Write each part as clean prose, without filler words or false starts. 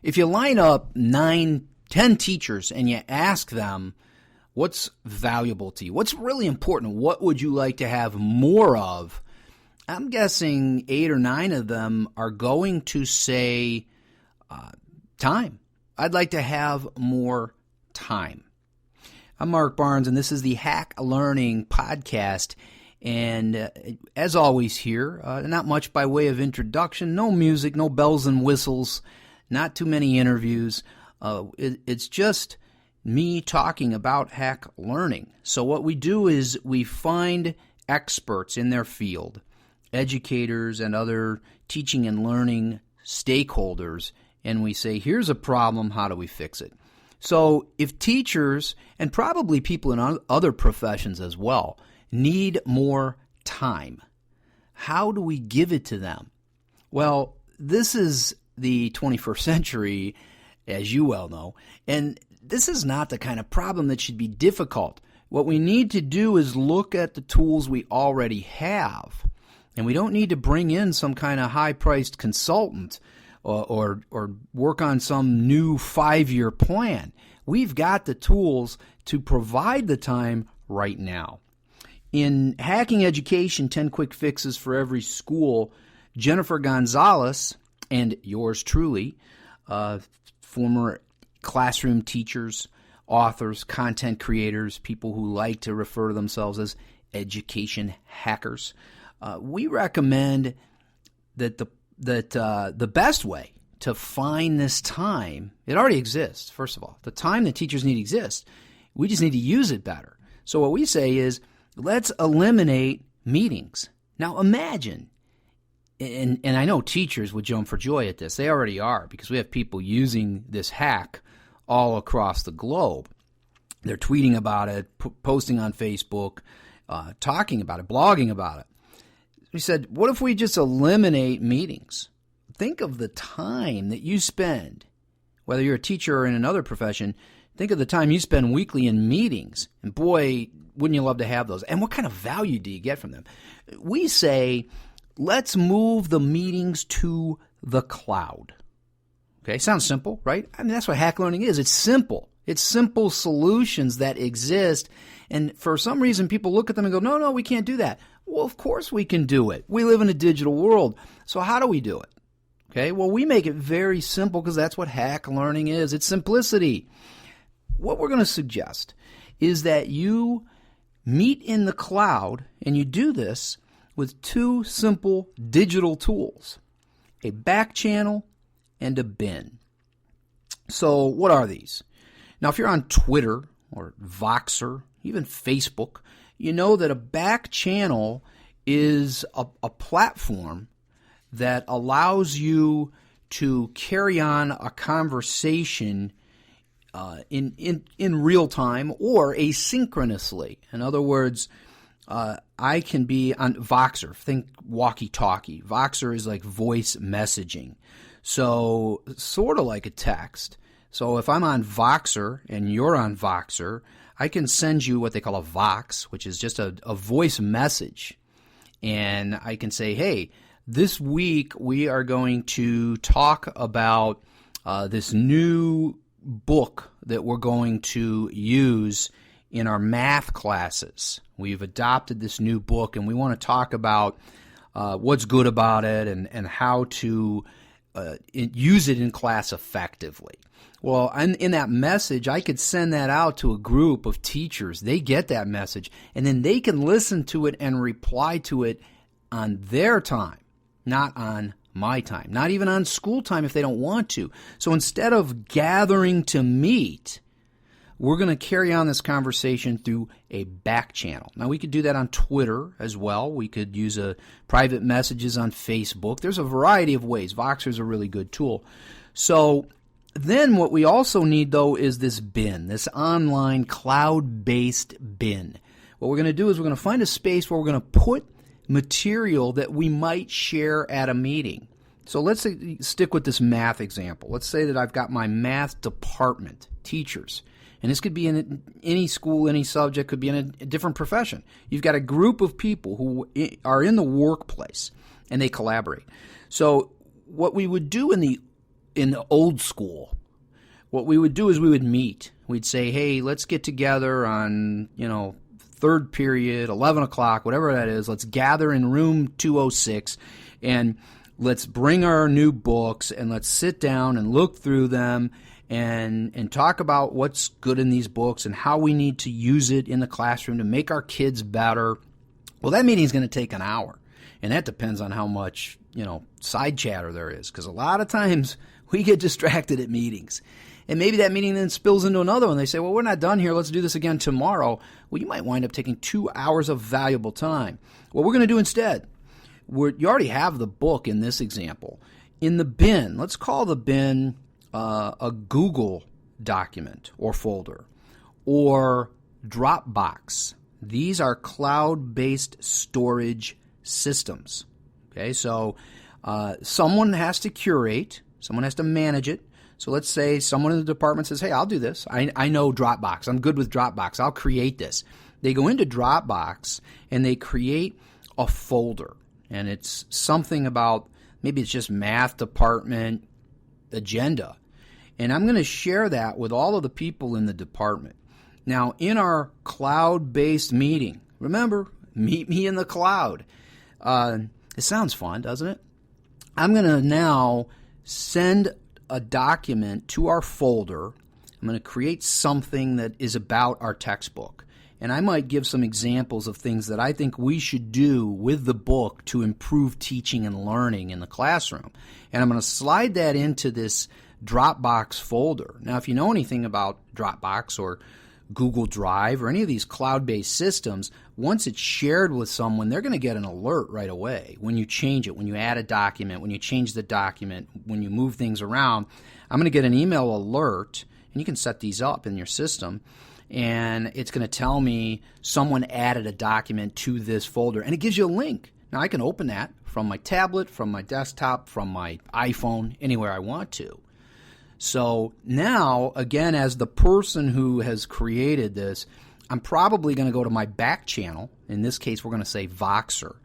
If you line up 9, 10 teachers and you ask them, what's valuable to you? What's really important? What would you like to have more of? I'm guessing 8 or 9 of them are going to say time. I'd like to have more time. I'm Mark Barnes, and this is the Hack Learning Podcast. And as always here, not much by way of introduction, no music, no bells and whistles, not too many interviews. It's just me talking about hack learning. So what we do is we find experts in their field, educators and other teaching and learning stakeholders, and we say, here's a problem, how do we fix it? So if teachers, and probably people in other professions as well, need more time, how do we give it to them? Well, this is the 21st century, as you well know, and this is not the kind of problem that should be difficult. What we need to do is look at the tools we already have, and we don't need to bring in some kind of high-priced consultant or work on some new 5-year plan. We've got the tools to provide the time right now. In Hacking Education, 10 Quick Fixes for Every School, Jennifer Gonzalez and yours truly, former classroom teachers, authors, content creators, people who like to refer to themselves as education hackers, we recommend that the best way to find this time, it already exists, first of all. The time that teachers need exists. We just need to use it better. So what we say is, let's eliminate meetings. Now imagine, and I know teachers would jump for joy at this. They already are, because we have people using this hack all across the globe. They're tweeting about it, posting on Facebook, talking about it, blogging about it. We said, what if we just eliminate meetings? Think of the time that you spend, whether you're a teacher or in another profession, think of the time you spend weekly in meetings. And boy, wouldn't you love to have those? And what kind of value do you get from them? We say, let's move the meetings to the cloud. Okay, sounds simple, right? I mean, that's what hack learning is. It's simple. It's simple solutions that exist. And for some reason, people look at them and go, no, we can't do that. Well, of course we can do it. We live in a digital world. So how do we do it? Okay, well, we make it very simple because that's what hack learning is. It's simplicity. What we're going to suggest is that you meet in the cloud, and you do this with 2 simple digital tools, a backchannel and a bin. So what are these? Now, if you're on Twitter or Voxer, even Facebook, you know that a backchannel is a platform that allows you to carry on a conversation in real time or asynchronously. In other words, I can be on Voxer. Think walkie-talkie. Voxer is like voice messaging. So sort of like a text. So if I'm on Voxer and you're on Voxer, I can send you what they call a Vox, which is just a voice message. And I can say, hey, this week we are going to talk about this new book that we're going to use in our math classes. We've adopted this new book, and we want to talk about what's good about it and how to use it in class effectively. Well, in that message, I could send that out to a group of teachers. They get that message, and then they can listen to it and reply to it on their time, not on my time, not even on school time if they don't want to. So instead of gathering to meet, we're going to carry on this conversation through a back channel. Now, we could do that on Twitter as well. We could use private messages on Facebook. There's a variety of ways. Voxer is a really good tool. So then what we also need, though, is this bin, this online cloud-based bin. What we're going to do is we're going to find a space where we're going to put material that we might share at a meeting. So let's stick with this math example. Let's say that I've got my math department, teachers, and this could be in any school, any subject, could be in a different profession. You've got a group of people who are in the workplace, and they collaborate. So what we would do in the in old school, what we would do is we would meet. We'd say, hey, let's get together on, third period, 11 o'clock, whatever that is. Let's gather in room 206 and let's bring our new books and let's sit down and look through them and talk about what's good in these books and how we need to use it in the classroom to make our kids better. Well, that meeting is going to take an hour, and that depends on how much, side chatter there is, because a lot of times we get distracted at meetings. And maybe that meeting then spills into another one. They say, well, we're not done here. Let's do this again tomorrow. Well, you might wind up taking 2 hours of valuable time. What we're going to do instead, you already have the book in this example. In the bin, let's call the bin a Google document or folder or Dropbox. These are cloud-based storage systems. Okay, so someone has to curate, someone has to manage it. So let's say someone in the department says, hey, I'll do this. I know Dropbox. I'm good with Dropbox. I'll create this. They go into Dropbox and they create a folder. And it's something about, maybe it's just math department agenda. And I'm going to share that with all of the people in the department. Now, in our cloud-based meeting, remember, meet me in the cloud. It sounds fun, doesn't it? I'm going to now send a document to our folder. I'm going to create something that is about our textbook. And I might give some examples of things that I think we should do with the book to improve teaching and learning in the classroom. And I'm going to slide that into this Dropbox folder. Now, if you know anything about Dropbox or Google Drive or any of these cloud-based systems, once it's shared with someone, they're going to get an alert right away when you change it, when you add a document, when you change the document, when you move things around. I'm going to get an email alert, and you can set these up in your system, and it's going to tell me someone added a document to this folder, and it gives you a link. Now, I can open that from my tablet, from my desktop, from my iPhone, anywhere I want to. So now, again, as the person who has created this, I'm probably going to go to my back channel. In this case, we're going to say Voxer.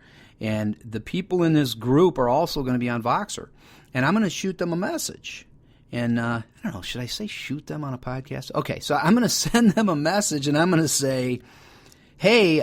And the people in this group are also going to be on Voxer. And I'm going to shoot them a message. And I don't know, should I say shoot them on a podcast? Okay, so I'm going to send them a message, and I'm going to say, hey,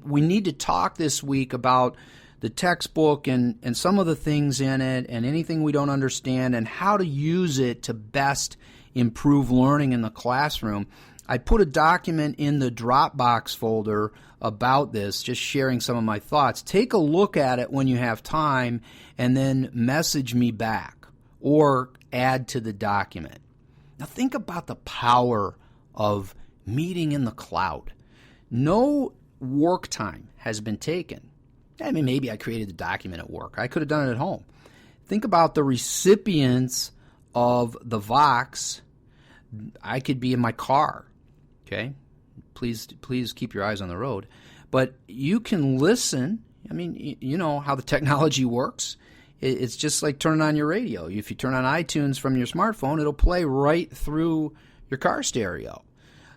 we need to talk this week about the textbook and some of the things in it and anything we don't understand and how to use it to best improve learning in the classroom. I put a document in the Dropbox folder about this, just sharing some of my thoughts. Take a look at it when you have time and then message me back or add to the document. Now think about the power of meeting in the cloud. No work time has been taken. I mean, maybe I created the document at work. I could have done it at home. Think about the recipients of the Vox. I could be in my car. Okay? Please keep your eyes on the road. But you can listen. I mean, you know how the technology works. It's just like turning on your radio. If you turn on iTunes from your smartphone, it'll play right through your car stereo.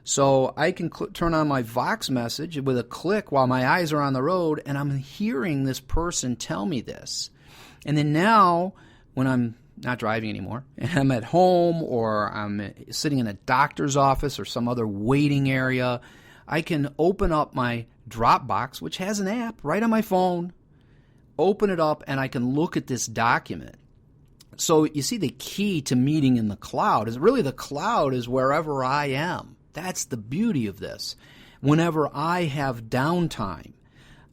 So I can turn on my Vox message with a click while my eyes are on the road, and I'm hearing this person tell me this. And then now, when I'm not driving anymore, and I'm at home or I'm sitting in a doctor's office or some other waiting area, I can open up my Dropbox, which has an app right on my phone, open it up, and I can look at this document. So you see, the key to meeting in the cloud is really the cloud is wherever I am. That's the beauty of this. Whenever I have downtime,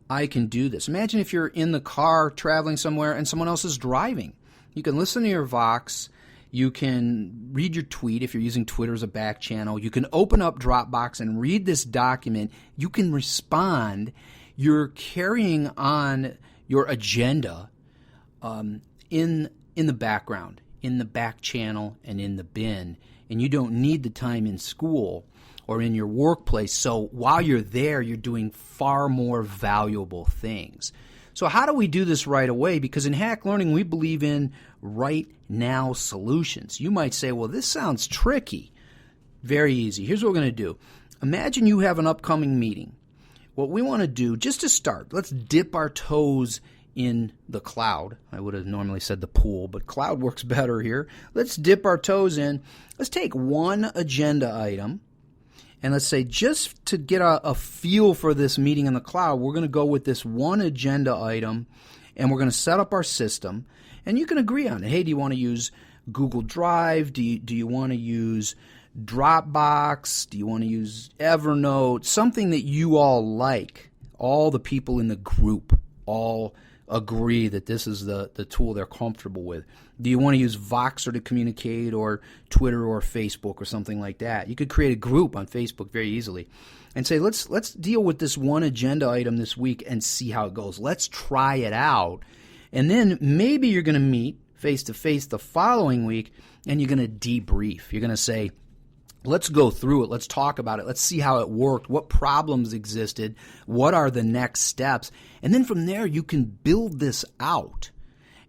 I can do this. Imagine if you're in the car traveling somewhere and someone else is driving. You can listen to your Vox. You can read your tweet if you're using Twitter as a back channel. You can open up Dropbox and read this document. You can respond. You're carrying on your agenda in the background, in the back channel, and in the bin. And you don't need the time in school or in your workplace. So while you're there, you're doing far more valuable things. So how do we do this right away? Because in Hack Learning, we believe in right now solutions. You might say, well, this sounds tricky. Very easy. Here's what we're going to do. Imagine you have an upcoming meeting. What we want to do, just to start, let's dip our toes in the cloud. I would have normally said the pool, but cloud works better here. Let's dip our toes in. Let's take one agenda item, and let's say just to get a feel for this meeting in the cloud, we're going to go with this one agenda item, and we're going to set up our system, and you can agree on it. Hey, do you want to use Google Drive? Do you want to use Dropbox? Do you want to use Evernote? Something that you all like. All the people in the group all agree that this is the tool they're comfortable with. Do you want to use Voxer to communicate, or Twitter or Facebook or something like that? You could create a group on Facebook very easily and say, let's deal with this one agenda item this week and see how it goes. Let's try it out. And then maybe you're going to meet face-to-face the following week, and you're going to debrief. You're going to say, let's go through it. Let's talk about it. Let's see how it worked. What problems existed? What are the next steps? And then from there, you can build this out.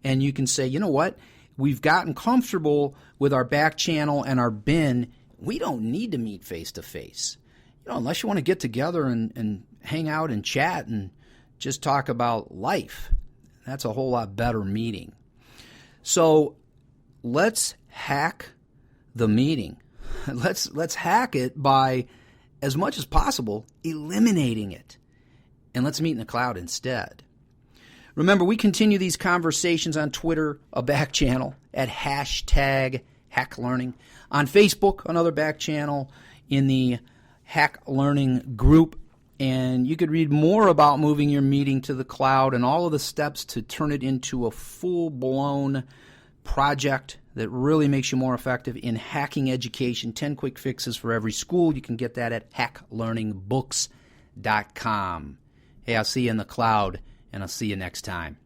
And you can say, you know what? We've gotten comfortable with our back channel and our bin. We don't need to meet face-to-face. Unless you want to get together and hang out and chat and just talk about life. That's a whole lot better meeting. So let's hack the meeting. Let's hack it by, as much as possible, eliminating it. And let's meet in the cloud instead. Remember, we continue these conversations on Twitter, a back channel, at #HackLearning. On Facebook, another back channel in the Hack Learning group. And you could read more about moving your meeting to the cloud and all of the steps to turn it into a full-blown project that really makes you more effective in hacking education. 10 quick fixes for every school. You can get that at hacklearningbooks.com. Hey, I'll see you in the cloud, and I'll see you next time.